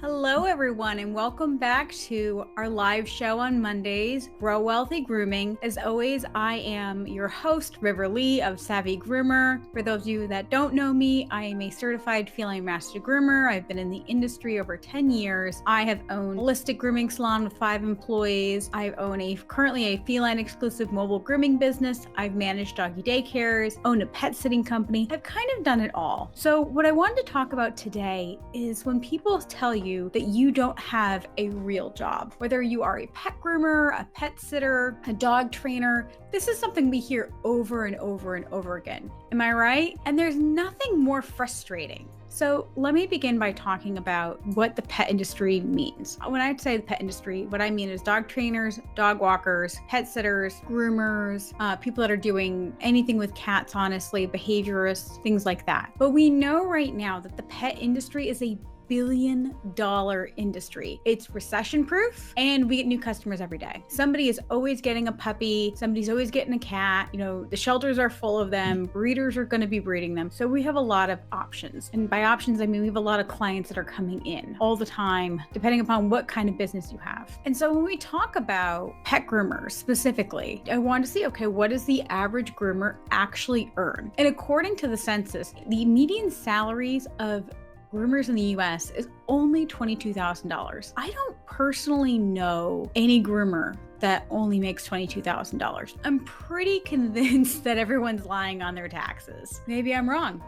Hello, everyone, and welcome back to our live show on Mondays, Grow Wealthy Grooming. As always, I am your host, River Lee of Savvy Groomer. For those of you that don't know me, I am a certified feline master groomer. I've been in the industry over 10 years. I have owned a holistic grooming salon with 5 employees. I own currently a feline exclusive mobile grooming business. I've managed doggy daycares, owned a pet sitting company. I've kind of done it all. So what I wanted to talk about today is when people tell you that you don't have a real job. Whether you are a pet groomer, a pet sitter, a dog trainer, this is something we hear over and over and over again. Am I right? And there's nothing more frustrating. So let me begin by talking about what the pet industry means. When I say the pet industry, what I mean is dog trainers, dog walkers, pet sitters, groomers, people that are doing anything with cats, honestly, behaviorists, things like that. But we know right now that the pet industry is a billion-dollar industry. It's recession-proof, and we get new customers every day. Somebody is always getting a puppy. Somebody's always getting a cat. The shelters are full of them. Breeders are going to be breeding them. So we have a lot of options. And by options, I mean we have a lot of clients that are coming in all the time, depending upon what kind of business you have. And so when we talk about pet groomers specifically, I want to see, okay, what does the average groomer actually earn? And according to the census, the median salaries of groomers in the US is only $22,000. I don't personally know any groomer that only makes $22,000. I'm pretty convinced that everyone's lying on their taxes. Maybe I'm wrong.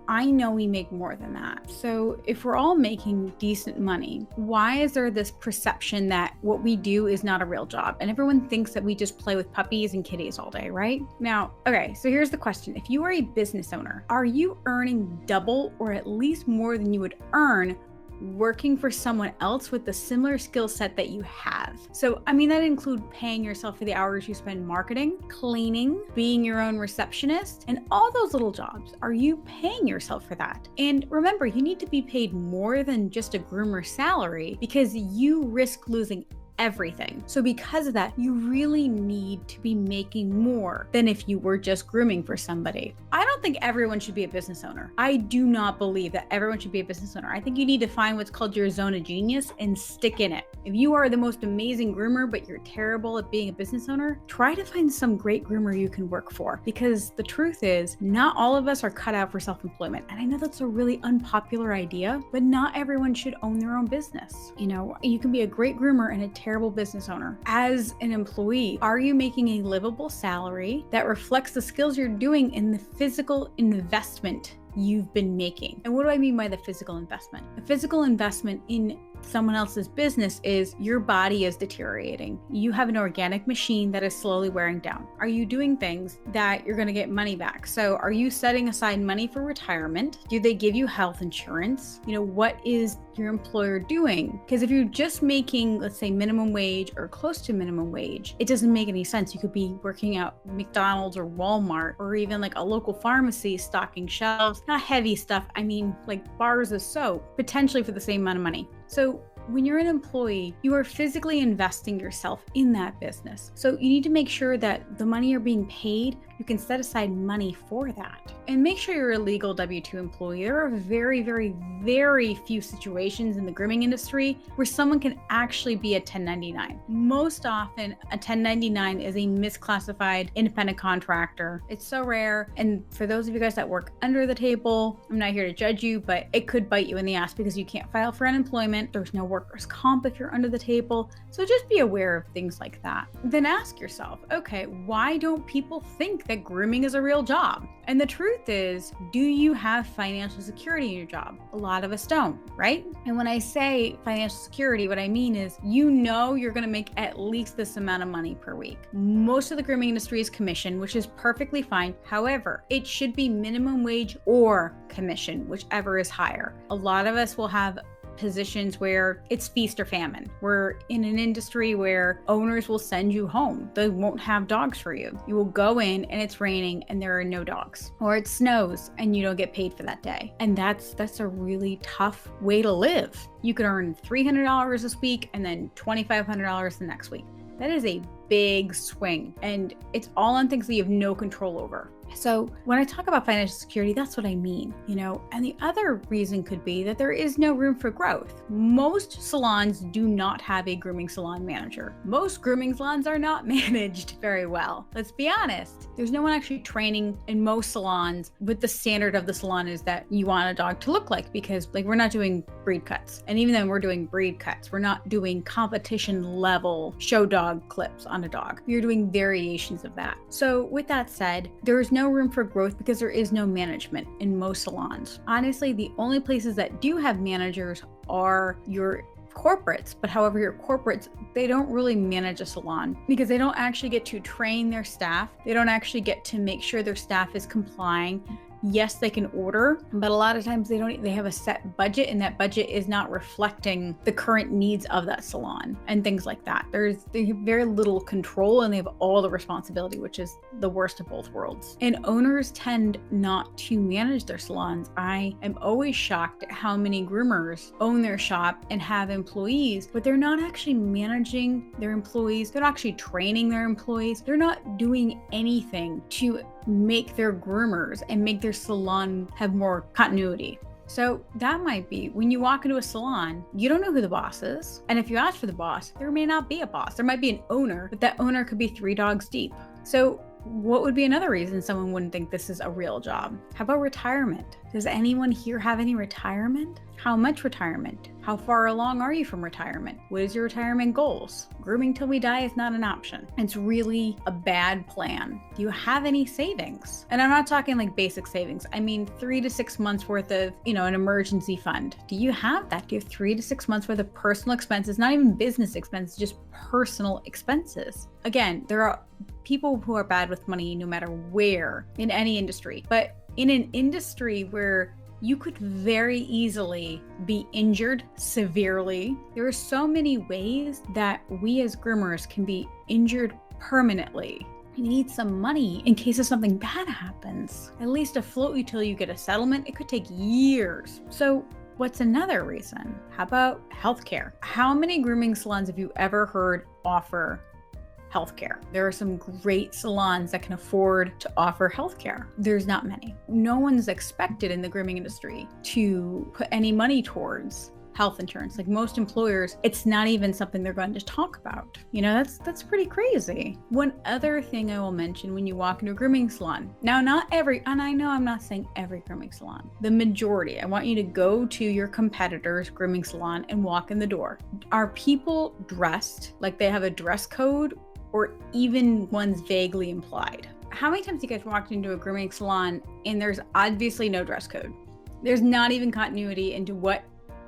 I know we make more than that. So if we're all making decent money, why is there this perception that what we do is not a real job? And everyone thinks that we just play with puppies and kitties all day, right? Now, okay, so here's the question. If you are a business owner, are you earning double or at least more than you would earn working for someone else with the similar skill set that you have? So, that includes paying yourself for the hours you spend marketing, cleaning, being your own receptionist, and all those little jobs. Are you paying yourself for that? And remember, you need to be paid more than just a groomer salary because you risk losing everything. So because of that, you really need to be making more than if you were just grooming for somebody. I don't think everyone should be a business owner. I do not believe that everyone should be a business owner. I think you need to find what's called your zone of genius and stick in it. If you are the most amazing groomer, but you're terrible at being a business owner, try to find some great groomer you can work for, because the truth is not all of us are cut out for self-employment. And I know that's a really unpopular idea, but not everyone should own their own business. You can be a great groomer and a terrible business owner. As an employee, are you making a livable salary that reflects the skills you're doing in the physical investment you've been making? And what do I mean by the physical investment? The physical investment in someone else's business is your body is deteriorating. You have an organic machine that is slowly wearing down. Are you doing things that you're going to get money back? So are you setting aside money for retirement? Do they give you health insurance? What is your employer doing? Because if you're just making, let's say, minimum wage or close to minimum wage, it doesn't make any sense. You could be working at McDonald's or Walmart or even like a local pharmacy stocking shelves, not heavy stuff. Like bars of soap, potentially for the same amount of money. So when you're an employee, you are physically investing yourself in that business. So you need to make sure that the money you're being paid, you can set aside money for that. And make sure you're a legal W-2 employee. There are very, very, very few situations in the grooming industry where someone can actually be a 1099. Most often, a 1099 is a misclassified independent contractor. It's so rare. And for those of you guys that work under the table, I'm not here to judge you, but it could bite you in the ass because you can't file for unemployment. There's no workers' comp if you're under the table. So just be aware of things like that. Then ask yourself, okay, why don't people think that grooming is a real job? And the truth is, do you have financial security in your job? A lot of us don't, right? And when I say financial security, what I mean is, you're going to make at least this amount of money per week. Most of the grooming industry is commission, which is perfectly fine. However, it should be minimum wage or commission, whichever is higher. A lot of us will have positions where it's feast or famine. We're in an industry where owners will send you home. They won't have dogs for you. You will go in and it's raining and there are no dogs, or it snows and you don't get paid for that day. And that's a really tough way to live. You could earn $300 this week and then $2,500 the next week. That is a big swing, and it's all on things that you have no control over. So when I talk about financial security, that's what I mean, and the other reason could be that there is no room for growth. Most salons do not have a grooming salon manager. Most grooming salons are not managed very well. Let's be honest. There's no one actually training in most salons with the standard of the salon is that you want a dog to look like, because we're not doing breed cuts. And even then we're doing breed cuts, we're not doing competition level show dog clips on a dog. We're doing variations of that. So with that said, there is no room for growth because there is no management in most salons. Honestly, the only places that do have managers are your corporates, but however, your corporates, they don't really manage a salon because they don't actually get to train their staff. They don't actually get to make sure their staff is complying. Yes, they can order, but a lot of times they have a set budget, and that budget is not reflecting the current needs of that salon and things like that. They have very little control, and they have all the responsibility, which is the worst of both worlds. And owners tend not to manage their salons. I am always shocked at how many groomers own their shop and have employees, but they're not actually managing their employees. They're not actually training their employees. They're not doing anything to make their groomers and make their salon have more continuity. So that might be when you walk into a salon, you don't know who the boss is. And if you ask for the boss, there may not be a boss. There might be an owner, but that owner could be 3 dogs deep. So what would be another reason someone wouldn't think this is a real job? How about retirement? Does anyone here have any retirement? How much retirement? How far along are you from retirement? What is your retirement goals? Grooming till we die is not an option. It's really a bad plan. Do you have any savings? And I'm not talking like basic savings. I mean 3 to 6 months worth of, an emergency fund. Do you have that? Do you have 3 to 6 months worth of personal expenses? Not even business expenses, just personal expenses. Again, there are people who are bad with money no matter where in any industry, but in an industry where you could very easily be injured severely. There are so many ways that we as groomers can be injured permanently. You need some money in case of something bad happens. At least afloat you till you get a settlement. It could take years. So what's another reason? How about healthcare? How many grooming salons have you ever heard offer healthcare? There are some great salons that can afford to offer healthcare. There's not many. No one's expected in the grooming industry to put any money towards health insurance. Like most employers, it's not even something they're going to talk about. That's pretty crazy. One other thing I will mention when you walk into a grooming salon. Now, not every, and I know I'm not saying every grooming salon, the majority, I want you to go to your competitor's grooming salon and walk in the door. Are people dressed like they have a dress code, or even ones vaguely implied? How many times have you guys walked into a grooming salon and there's obviously no dress code? There's not even continuity into what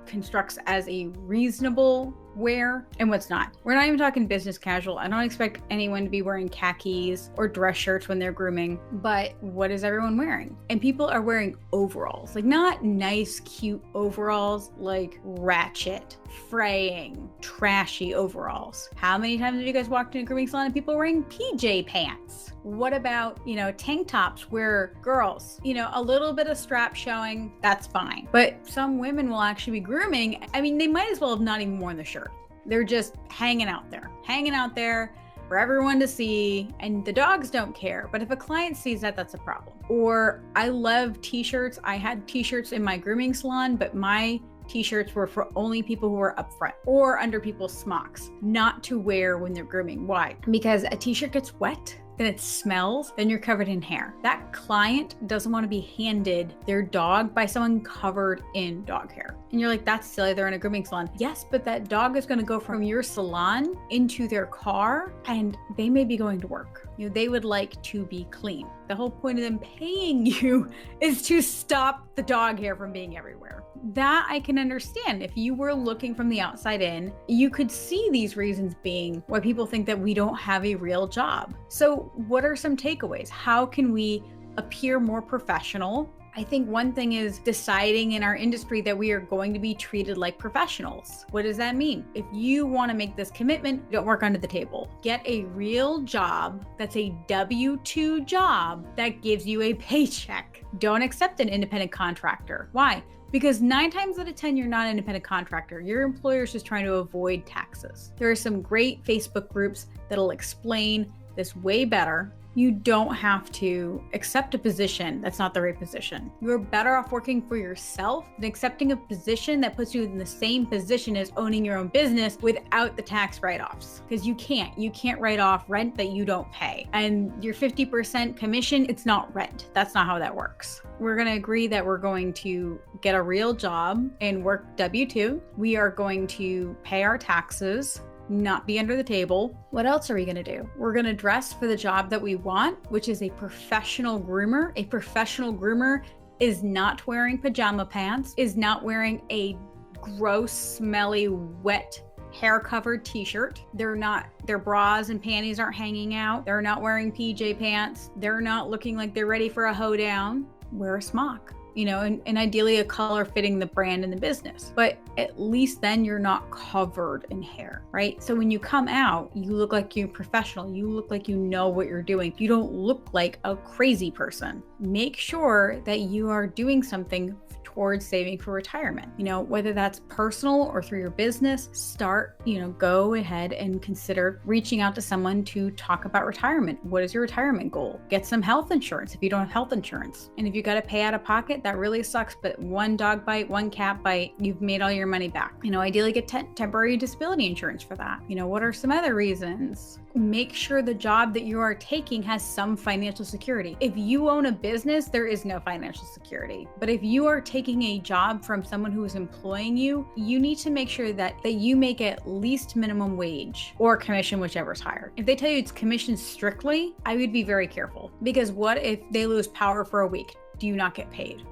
constructs as a reasonable wear and what's not. We're not even talking business casual. I don't expect anyone to be wearing khakis or dress shirts when they're grooming, but what is everyone wearing? And people are wearing overalls, like not nice, cute overalls, like ratchet, fraying, trashy overalls. How many times have you guys walked in a grooming salon and people are wearing PJ pants? What about, tank tops where girls, a little bit of strap showing, that's fine. But some women will actually be grooming. I mean, they might as well have not even worn the shirt. They're just hanging out there for everyone to see, and the dogs don't care. But if a client sees that, that's a problem. Or I love t-shirts. I had t-shirts in my grooming salon, but my t-shirts were for only people who were up front or under people's smocks, not to wear when they're grooming. Why? Because a t-shirt gets wet, then it smells, then you're covered in hair. That client doesn't want to be handed their dog by someone covered in dog hair. And you're like, that's silly, they're in a grooming salon. Yes, but that dog is going to go from your salon into their car, and they may be going to work. They would like to be clean. The whole point of them paying you is to stop the dog hair from being everywhere. That I can understand. If you were looking from the outside in, you could see these reasons being why people think that we don't have a real job. So what are some takeaways? How can we appear more professional? I think one thing is deciding in our industry that we are going to be treated like professionals. What does that mean? If you want to make this commitment, don't work under the table. Get a real job that's a W-2 job that gives you a paycheck. Don't accept an independent contractor. Why? Because 9 times out of 10, you're not an independent contractor. Your employer is just trying to avoid taxes. There are some great Facebook groups that'll explain this way better. You don't have to accept a position that's not the right position. You're better off working for yourself than accepting a position that puts you in the same position as owning your own business without the tax write-offs. Because you can't write off rent that you don't pay. And your 50% commission, it's not rent. That's not how that works. We're going to agree that we're going to get a real job and work W-2. We are going to pay our taxes, not be under the table. What else are we going to do? We're going to dress for the job that we want, which is a professional groomer. A professional groomer is not wearing pajama pants, is not wearing a gross, smelly, wet, hair-covered t-shirt. Their bras and panties aren't hanging out. They're not wearing PJ pants. They're not looking like they're ready for a hoedown. Wear a smock. And ideally a color fitting the brand and the business. But at least then you're not covered in hair, right? So when you come out, you look like you're professional. You look like you know what you're doing. You don't look like a crazy person. Make sure that you are doing something towards saving for retirement. Whether that's personal or through your business, go ahead and consider reaching out to someone to talk about retirement. What is your retirement goal? Get some health insurance if you don't have health insurance. And if you got to pay out of pocket, that really sucks. But one dog bite, one cat bite, you've made all your money back. Ideally get temporary disability insurance for that. What are some other reasons? Make sure the job that you are taking has some financial security. If you own a business, there is no financial security. But if you are taking a job from someone who is employing you, you need to make sure that you make at least minimum wage or commission, whichever's higher. If they tell you it's commission strictly, I would be very careful, because what if they lose power for a week? Do you not get paid?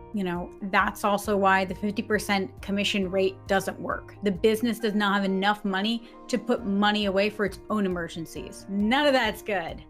That's also why the 50% commission rate doesn't work. The business does not have enough money to put money away for its own emergencies. None of that's good.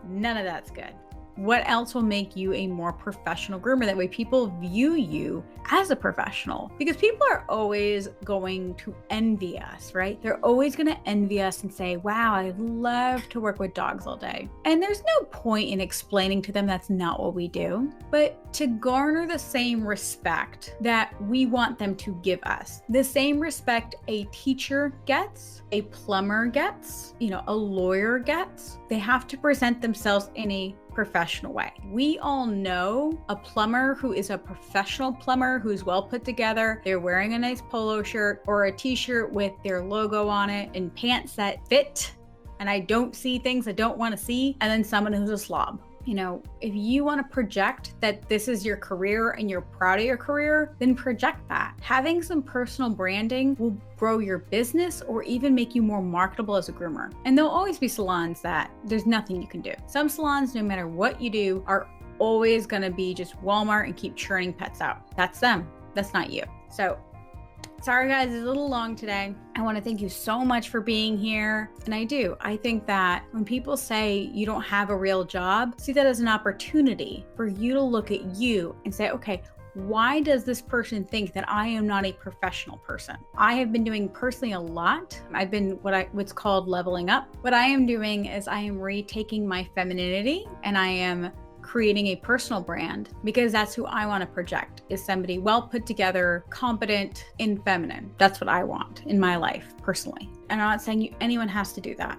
None of that's good. What else will make you a more professional groomer? That way people view you as a professional, because people are always going to envy us, right? They're always going to envy us and say, wow, I'd love to work with dogs all day. And there's no point in explaining to them that's not what we do. But to garner the same respect that we want them to give us, the same respect a teacher gets, a plumber gets, a lawyer gets, they have to present themselves in a professional way. We all know a plumber who is a professional plumber who's well put together. They're wearing a nice polo shirt or a t-shirt with their logo on it and pants that fit. And I don't see things I don't want to see. And then someone who's a slob. If you want to project that this is your career and you're proud of your career, then project that. Having some personal branding will grow your business or even make you more marketable as a groomer. And there'll always be salons that there's nothing you can do. Some salons, no matter what you do, are always going to be just Walmart and keep churning pets out. That's them. That's not you. So sorry guys, it's a little long today. I want to thank you so much for being here. And I think that when people say you don't have a real job, see that as an opportunity for you to look at you and say, okay, why does this person think that I am not a professional person? I have been doing personally a lot. I've been what's called leveling up. What I am doing is I am retaking my femininity and I am creating a personal brand, because that's who I want to project, is somebody well put together, competent, and feminine. That's what I want in my life personally. And I'm not saying anyone has to do that.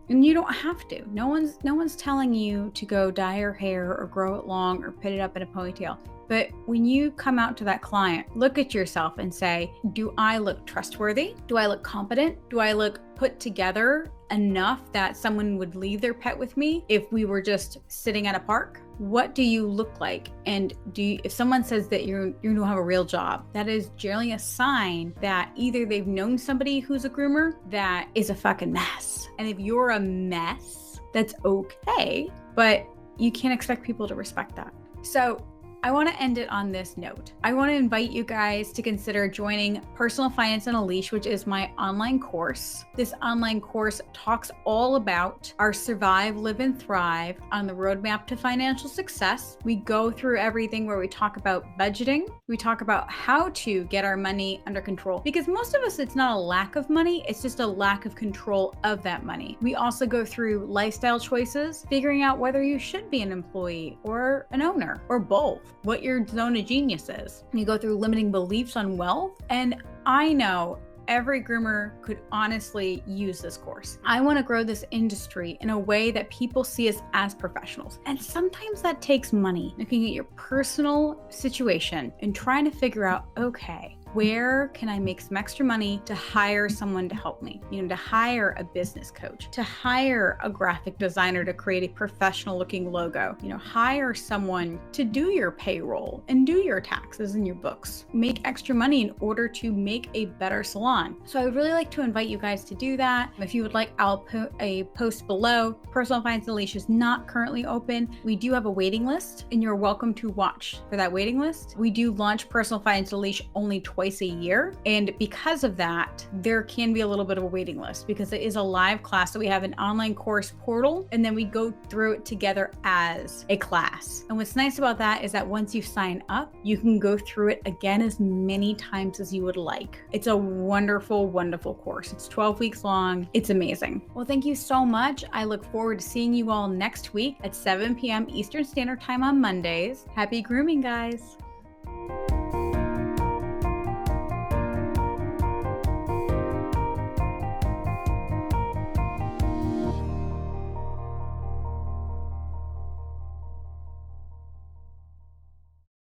And you don't have to. No one's telling you to go dye your hair or grow it long or put it up in a ponytail. But when you come out to that client, look at yourself and say, do I look trustworthy? Do I look competent? Do I look put together enough that someone would leave their pet with me if we were just sitting at a park? What do you look like? And if someone says that you don't have a real job, that is generally a sign that either they've known somebody who's a groomer that is a fucking mess. And if you're a mess, that's okay, but you can't expect people to respect that. So I want to end it on this note. I want to invite you guys to consider joining Personal Finance on a Leash, which is my online course. This online course talks all about our survive, live, and thrive on the roadmap to financial success. We go through everything where we talk about budgeting. We talk about how to get our money under control, because most of us, it's not a lack of money, it's just a lack of control of that money. We also go through lifestyle choices, figuring out whether you should be an employee or an owner or both, what your zone of genius is. You go through limiting beliefs on wealth. And I know every groomer could honestly use this course. I want to grow this industry in a way that people see us as professionals. And sometimes that takes money. Looking at your personal situation and trying to figure out, okay, where can I make some extra money to hire someone to help me? To hire a business coach, to hire a graphic designer to create a professional looking logo, hire someone to do your payroll and do your taxes and your books. Make extra money in order to make a better salon. So I would really like to invite you guys to do that. If you would like, I'll put a post below. Personal Finance Unleashed is not currently open. We do have a waiting list, and you're welcome to watch for that waiting list. We do launch Personal Finance Unleashed only twice a year. And because of that, there can be a little bit of a waiting list because it is a live class. So we have an online course portal, and then we go through it together as a class. And what's nice about that is that once you sign up, you can go through it again as many times as you would like. It's a wonderful, wonderful course. It's 12 weeks long. It's amazing. Well, thank you so much. I look forward to seeing you all next week at 7 p.m. Eastern Standard Time on Mondays. Happy grooming, guys.